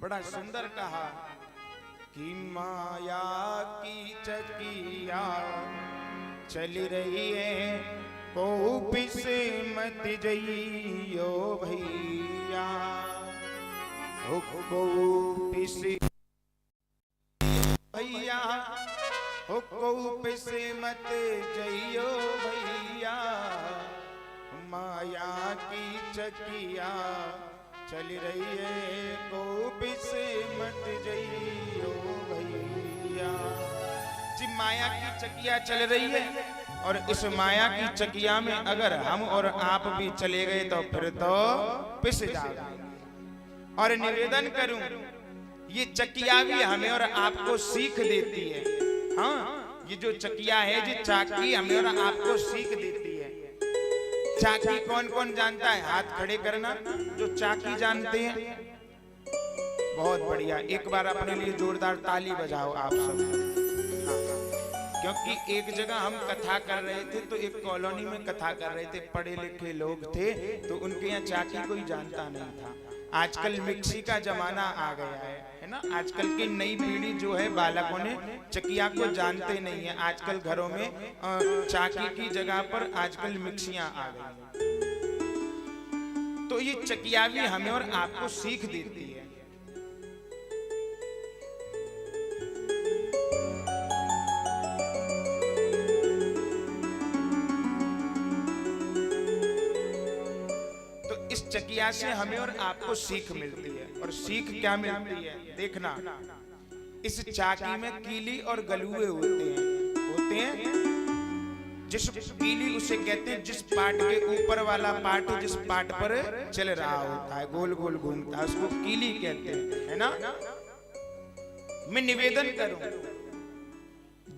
बड़ा सुंदर कहा कि माया की चकिया चल रही है, को पिस मत जइयो भैया, को पिस भैया, को पिस मत जइयो भैया, माया की चकिया चल रही है, को पिस मत जइयो भैया। जी माया की चकिया चल रही है और इस माया की चकिया में अगर हम और आप भी चले गए तो फिर तो पिस जाएंगे। और निवेदन करूं, ये चकिया भी हमें और आपको सीख देती है। हाँ, ये जो चकिया है, ये चाकी हमें और आपको सीख देती है। चाकी कौन कौन जानता है? हाथ खड़े करना जो चाकी जानते हैं। बहुत बढ़िया, एक बार अपने लिए जोरदार ताली बजाओ आप सब। क्योंकि एक जगह हम कथा कर रहे थे, तो एक कॉलोनी में कथा कर रहे थे, पढ़े लिखे लोग थे, तो उनके यहाँ चाकी कोई जानता नहीं था। आजकल मिक्सी का जमाना आ गया है ना। आजकल की नई पीढ़ी जो है, बालकों ने चकिया को जानते नहीं है। आजकल घरों में चाकी की जगह पर आजकल मिक्सियां आ गई। तो ये चकिया भी हमें और आपको सीख देती है। इस चकिया से हमें और आपको सीख मिलती है। और सीख क्या मिलती है? देखना, इस चाकी में कीली और गलुए होते हैं। जिस कीली उसे कहते हैं जिस पार्ट के ऊपर वाला पार्ट जिस पार्ट पर चल रहा होता है, गोल गोल घूमता है, उसको कीली कहते हैं, है ना। मैं निवेदन करूं,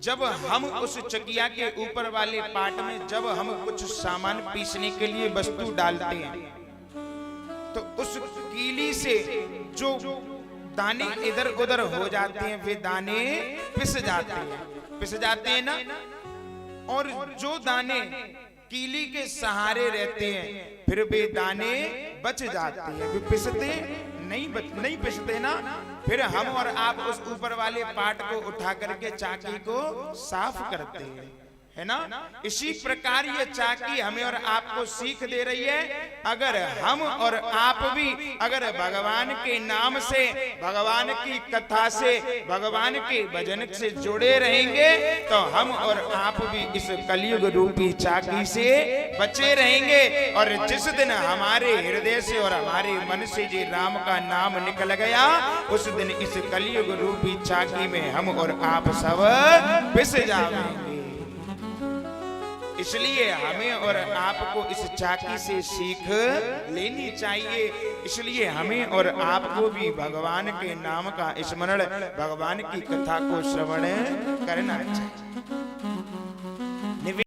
जब हम उस चकिया के ऊपर वाले पार्ट में जब हम कुछ सामान पीसने के लिए वस्तु डालते हैं, तो उस कीली से जो दाने इधर उधर हो जाते हैं, वे दाने पिस जाते हैं ना। और जो दाने कीली के सहारे रहते हैं, फिर वे दाने बच जाते हैं, वे पिसते नहीं पिसते ना। फिर हम और आप उस ऊपर वाले पार्ट को उठा करके चाकी को साफ करते हैं, है ना। इसी प्रकार ये चाकी हमें और आपको सीख दे रही है। अगर हम और आप भी अगर भगवान के नाम से, भगवान की कथा से, भगवान के भजन से जुड़े रहेंगे, तो हम और आप भी इस कलयुग रूपी चाकी से बचे रहेंगे। और जिस दिन हमारे हृदय से और हमारे मन से जी राम का नाम निकल गया, उस दिन इस कलयुग रूपी चाकी में हम और आप सब पिस जाएंगे। इसलिए हमें और आपको इस चाकी से सीख लेनी चाहिए। इसलिए हमें और आपको भी भगवान के नाम का स्मरण, भगवान की कथा को श्रवण करना चाहिए।